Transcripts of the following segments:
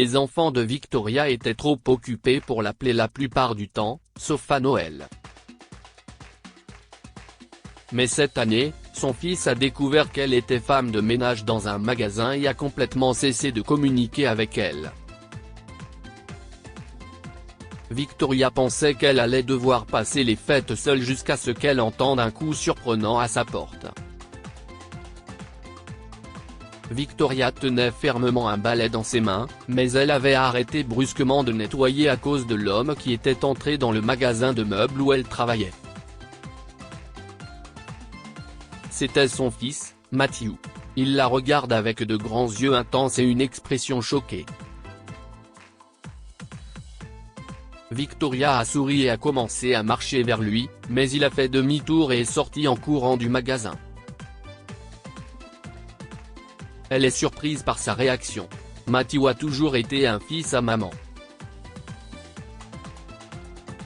Les enfants de Victoria étaient trop occupés pour l'appeler la plupart du temps, sauf à Noël. Mais cette année, son fils a découvert qu'elle était femme de ménage dans un magasin et a complètement cessé de communiquer avec elle. Victoria pensait qu'elle allait devoir passer les fêtes seule jusqu'à ce qu'elle entende un coup surprenant à sa porte. Victoria tenait fermement un balai dans ses mains, mais elle avait arrêté brusquement de nettoyer à cause de l'homme qui était entré dans le magasin de meubles où elle travaillait. C'était son fils, Matthew. Il la regarde avec de grands yeux intenses et une expression choquée. Victoria a souri et a commencé à marcher vers lui, mais il a fait demi-tour et est sorti en courant du magasin. Elle est surprise par sa réaction. Matthew a toujours été un fils à maman.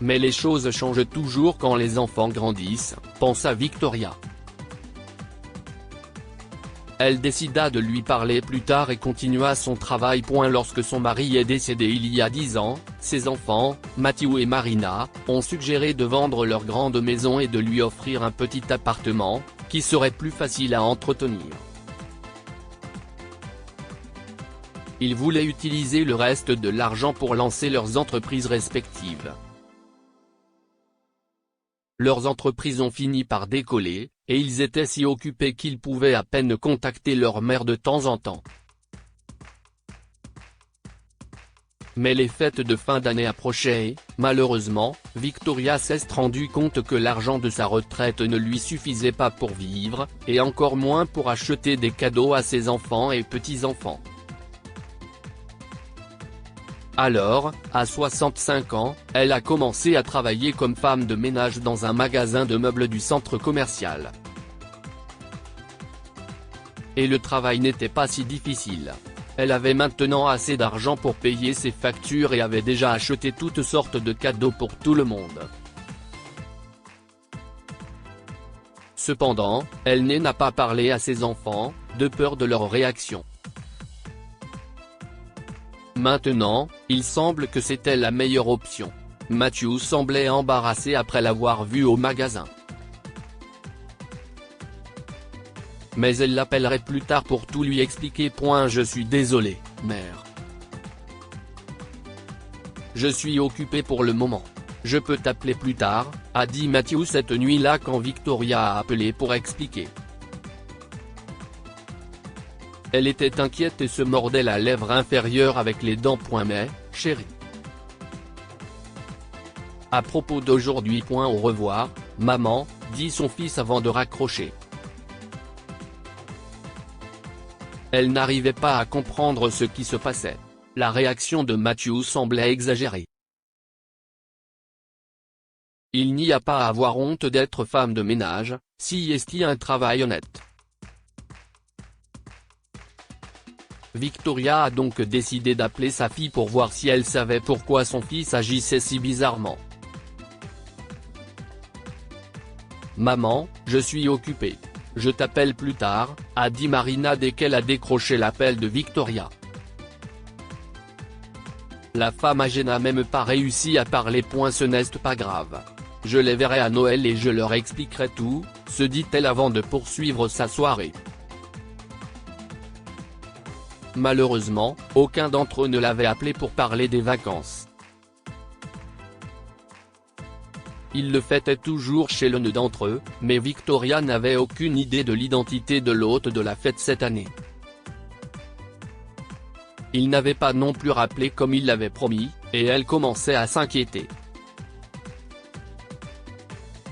Mais les choses changent toujours quand les enfants grandissent, pensa Victoria. Elle décida de lui parler plus tard et continua son travail. Lorsque son mari est décédé il y a 10 ans, ses enfants, Matthew et Marina, ont suggéré de vendre leur grande maison et de lui offrir un petit appartement, qui serait plus facile à entretenir. Ils voulaient utiliser le reste de l'argent pour lancer leurs entreprises respectives. Leurs entreprises ont fini par décoller, et ils étaient si occupés qu'ils pouvaient à peine contacter leur mère de temps en temps. Mais les fêtes de fin d'année approchaient et, malheureusement, Victoria s'est rendu compte que l'argent de sa retraite ne lui suffisait pas pour vivre, et encore moins pour acheter des cadeaux à ses enfants et petits-enfants. Alors, à 65 ans, elle a commencé à travailler comme femme de ménage dans un magasin de meubles du centre commercial. Et le travail n'était pas si difficile. Elle avait maintenant assez d'argent pour payer ses factures et avait déjà acheté toutes sortes de cadeaux pour tout le monde. Cependant, elle n'a pas parlé à ses enfants, de peur de leur réaction. Maintenant, il semble que c'était la meilleure option. Matthew semblait embarrassé après l'avoir vu au magasin. Mais elle l'appellerait plus tard pour tout lui expliquer. Je suis désolé, mère. Je suis occupé pour le moment. Je peux t'appeler plus tard, a dit Matthew cette nuit-là quand Victoria a appelé pour expliquer. Elle était inquiète et se mordait la lèvre inférieure avec les dents. Mais, chérie. À propos d'aujourd'hui. Au revoir, maman, dit son fils avant de raccrocher. Elle n'arrivait pas à comprendre ce qui se passait. La réaction de Matthew semblait exagérée. Il n'y a pas à avoir honte d'être femme de ménage, si est un travail honnête. Victoria a donc décidé d'appeler sa fille pour voir si elle savait pourquoi son fils agissait si bizarrement. Maman, je suis occupée. Je t'appelle plus tard, a dit Marina dès qu'elle a décroché l'appel de Victoria. La femme âgée n'a même pas réussi à parler. Ce n'est pas grave. Je les verrai à Noël et je leur expliquerai tout, se dit-elle avant de poursuivre sa soirée. Malheureusement, aucun d'entre eux ne l'avait appelé pour parler des vacances. Ils le fêtaient toujours chez l'un d'entre eux, mais Victoria n'avait aucune idée de l'identité de l'hôte de la fête cette année. Il n'avait pas non plus rappelé comme il l'avait promis, et elle commençait à s'inquiéter.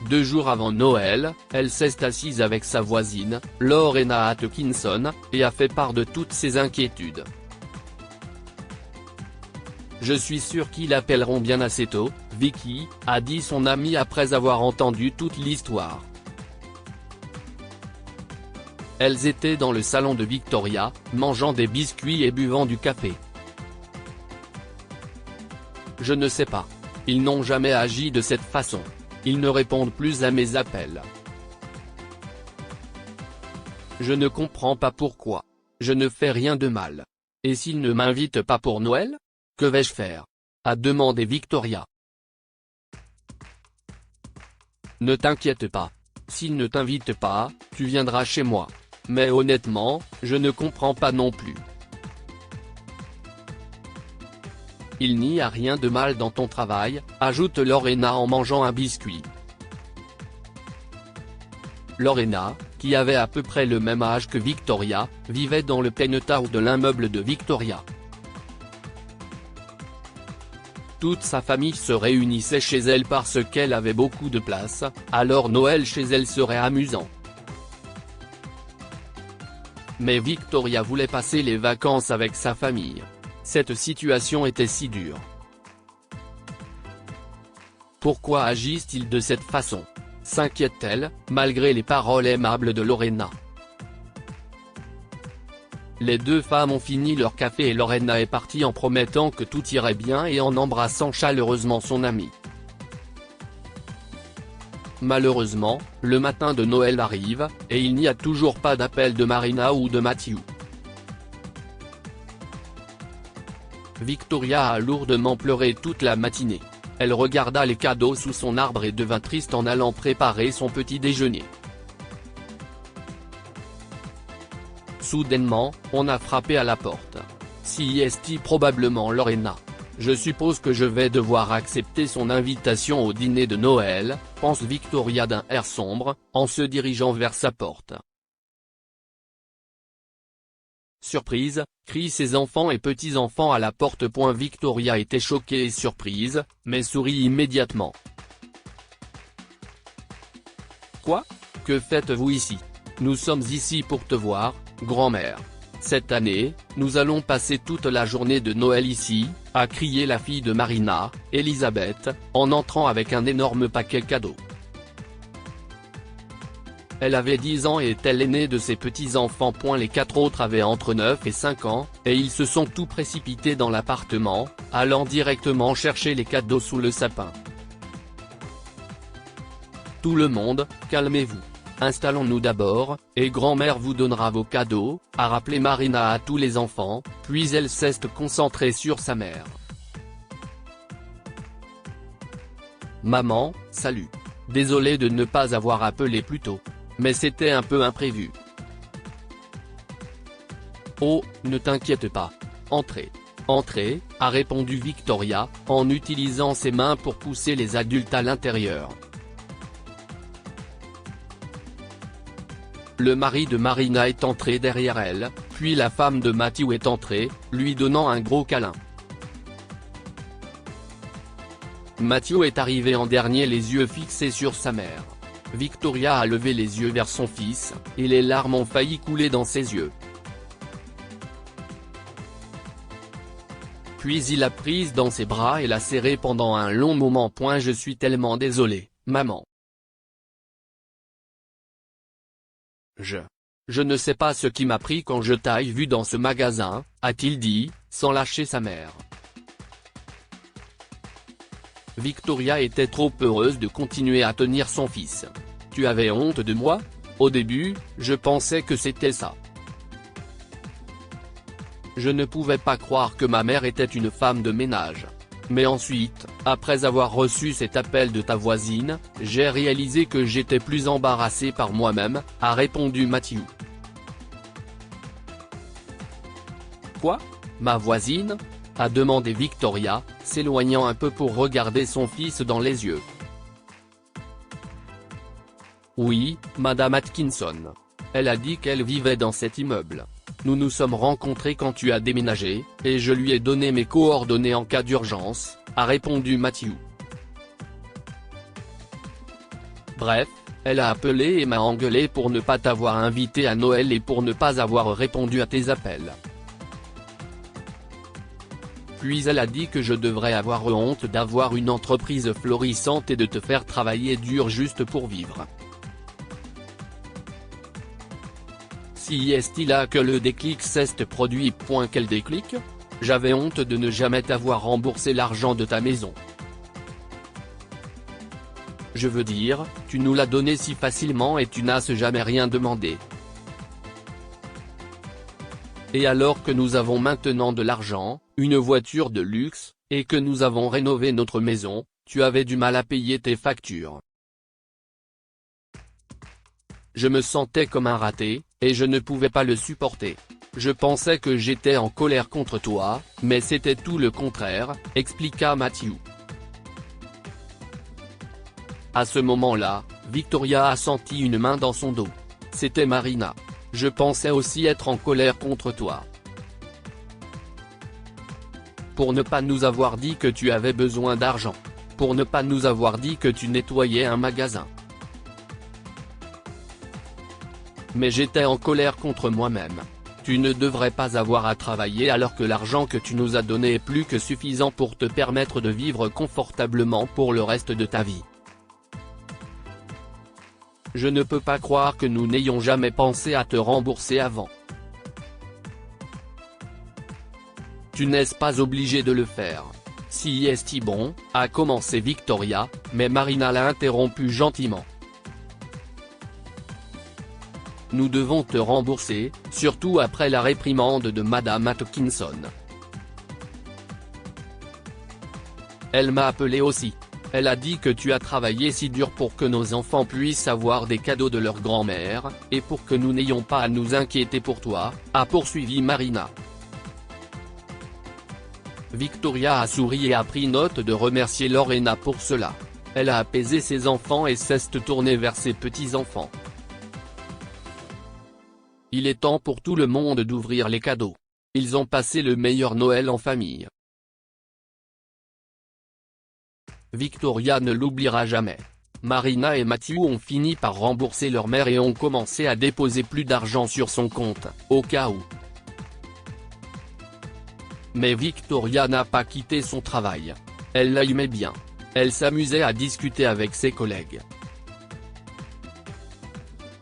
2 jours avant Noël, elle s'est assise avec sa voisine, Lorena Atkinson, et a fait part de toutes ses inquiétudes. Je suis sûr qu'ils appelleront bien assez tôt, Vicky, a dit son amie après avoir entendu toute l'histoire. Elles étaient dans le salon de Victoria, mangeant des biscuits et buvant du café. Je ne sais pas. Ils n'ont jamais agi de cette façon. Ils ne répondent plus à mes appels. Je ne comprends pas pourquoi. Je ne fais rien de mal. Et s'il ne m'invite pas pour Noël? Que vais-je faire? A demandé Victoria. Ne t'inquiète pas. S'il ne t'invite pas, tu viendras chez moi. Mais honnêtement, je ne comprends pas non plus. Il n'y a rien de mal dans ton travail, ajoute Lorena en mangeant un biscuit. Lorena, qui avait à peu près le même âge que Victoria, vivait dans le penthouse de l'immeuble de Victoria. Toute sa famille se réunissait chez elle parce qu'elle avait beaucoup de place, alors Noël chez elle serait amusant. Mais Victoria voulait passer les vacances avec sa famille. Cette situation était si dure. Pourquoi agissent-ils de cette façon? S'inquiète-t-elle, malgré les paroles aimables de Lorena. Les deux femmes ont fini leur café et Lorena est partie en promettant que tout irait bien et en embrassant chaleureusement son amie. Malheureusement, le matin de Noël arrive, et il n'y a toujours pas d'appel de Marina ou de Matthew. Victoria a lourdement pleuré toute la matinée. Elle regarda les cadeaux sous son arbre et devint triste en allant préparer son petit déjeuner. Soudainement, on a frappé à la porte. Si est probablement Lorena. Je suppose que je vais devoir accepter son invitation au dîner de Noël, pense Victoria d'un air sombre, en se dirigeant vers sa porte. Surprise, crient ses enfants et petits-enfants à la porte. Victoria était choquée et surprise, mais sourit immédiatement. Quoi? Que faites-vous ici? Nous sommes ici pour te voir, grand-mère. Cette année, nous allons passer toute la journée de Noël ici, a crié la fille de Marina, Elisabeth, en entrant avec un énorme paquet cadeau. Elle avait 10 ans et était l'aînée de ses petits-enfants. Les 4 autres avaient entre 9 et 5 ans, et ils se sont tous précipités dans l'appartement, allant directement chercher les cadeaux sous le sapin. Tout le monde, calmez-vous. Installons-nous d'abord, et grand-mère vous donnera vos cadeaux, a rappelé Marina à tous les enfants, puis elle s'est concentrée sur sa mère. Maman, salut. Désolée de ne pas avoir appelé plus tôt. Mais c'était un peu imprévu. Oh, ne t'inquiète pas. Entrez. Entrez, a répondu Victoria, en utilisant ses mains pour pousser les adultes à l'intérieur. Le mari de Marina est entré derrière elle, puis la femme de Matthew est entrée, lui donnant un gros câlin. Matthew est arrivé en dernier, les yeux fixés sur sa mère. Victoria a levé les yeux vers son fils, et les larmes ont failli couler dans ses yeux. Puis il l'a prise dans ses bras et l'a serrée pendant un long moment. Je suis tellement désolé, maman. Je ne sais pas ce qui m'a pris quand je t'ai vu dans ce magasin, a-t-il dit, sans lâcher sa mère. Victoria était trop heureuse de continuer à tenir son fils. Tu avais honte de moi? Au début, je pensais que c'était ça. Je ne pouvais pas croire que ma mère était une femme de ménage. Mais ensuite, après avoir reçu cet appel de ta voisine, j'ai réalisé que j'étais plus embarrassé par moi-même, a répondu Matthew. Quoi? Ma voisine? A demandé Victoria, s'éloignant un peu pour regarder son fils dans les yeux. Oui, Madame Atkinson. Elle a dit qu'elle vivait dans cet immeuble. Nous nous sommes rencontrés quand tu as déménagé, et je lui ai donné mes coordonnées en cas d'urgence, a répondu Matthew. Bref, elle a appelé et m'a engueulé pour ne pas t'avoir invité à Noël et pour ne pas avoir répondu à tes appels. Puis elle a dit que je devrais avoir honte d'avoir une entreprise florissante et de te faire travailler dur juste pour vivre. Si est-il là que le déclic s'est produit. Quel déclic? J'avais honte de ne jamais t'avoir remboursé l'argent de ta maison. Je veux dire, tu nous l'as donné si facilement et tu n'as jamais rien demandé. Et alors que nous avons maintenant de l'argent, une voiture de luxe, et que nous avons rénové notre maison, tu avais du mal à payer tes factures. Je me sentais comme un raté, et je ne pouvais pas le supporter. Je pensais que j'étais en colère contre toi, mais c'était tout le contraire, expliqua Matthew. À ce moment-là, Victoria a senti une main dans son dos. C'était Marina. Je pensais aussi être en colère contre toi. Pour ne pas nous avoir dit que tu avais besoin d'argent. Pour ne pas nous avoir dit que tu nettoyais un magasin. Mais j'étais en colère contre moi-même. Tu ne devrais pas avoir à travailler alors que l'argent que tu nous as donné est plus que suffisant pour te permettre de vivre confortablement pour le reste de ta vie. Je ne peux pas croire que nous n'ayons jamais pensé à te rembourser avant. Tu n'es pas obligé de le faire. Si est bon, a commencé Victoria, mais Marina l'a interrompu gentiment. Nous devons te rembourser, surtout après la réprimande de Madame Atkinson. Elle m'a appelé aussi. Elle a dit que tu as travaillé si dur pour que nos enfants puissent avoir des cadeaux de leur grand-mère, et pour que nous n'ayons pas à nous inquiéter pour toi, a poursuivi Marina. Victoria a souri et a pris note de remercier Lorena pour cela. Elle a apaisé ses enfants et s'est tournée vers ses petits-enfants. Il est temps pour tout le monde d'ouvrir les cadeaux. Ils ont passé le meilleur Noël en famille. Victoria ne l'oubliera jamais. Marina et Matthew ont fini par rembourser leur mère et ont commencé à déposer plus d'argent sur son compte, au cas où. Mais Victoria n'a pas quitté son travail. Elle l'aimait bien. Elle s'amusait à discuter avec ses collègues.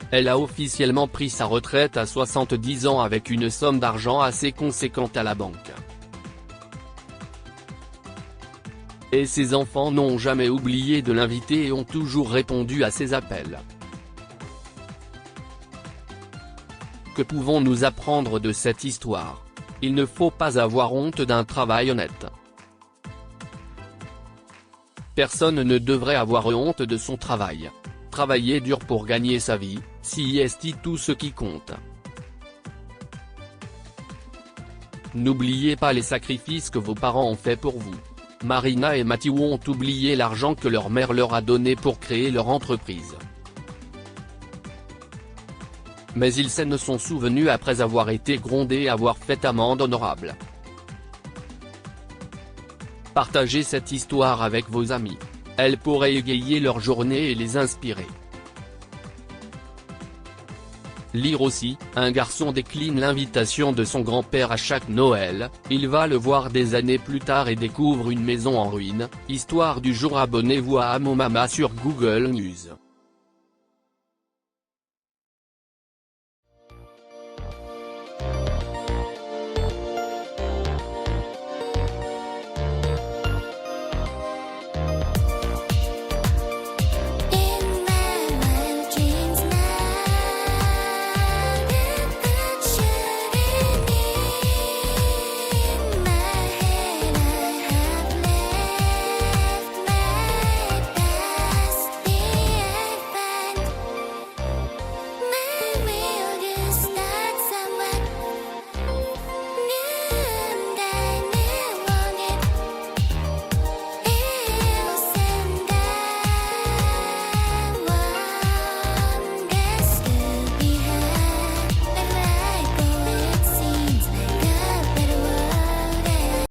Elle a officiellement pris sa retraite à 70 ans avec une somme d'argent assez conséquente à la banque. Et ses enfants n'ont jamais oublié de l'inviter et ont toujours répondu à ses appels. Que pouvons-nous apprendre de cette histoire? Il ne faut pas avoir honte d'un travail honnête. Personne ne devrait avoir honte de son travail. Travailler dur pour gagner sa vie, si est tout ce qui compte. N'oubliez pas les sacrifices que vos parents ont faits pour vous. Marina et Matthew ont oublié l'argent que leur mère leur a donné pour créer leur entreprise. Mais ils s'en sont souvenus après avoir été grondés et avoir fait amende honorable. Partagez cette histoire avec vos amis. Elle pourrait égayer leur journée et les inspirer. Lire aussi, un garçon décline l'invitation de son grand-père à chaque Noël, il va le voir des années plus tard et découvre une maison en ruine. Histoire du jour. Abonnez-vous à Amomama sur Google News.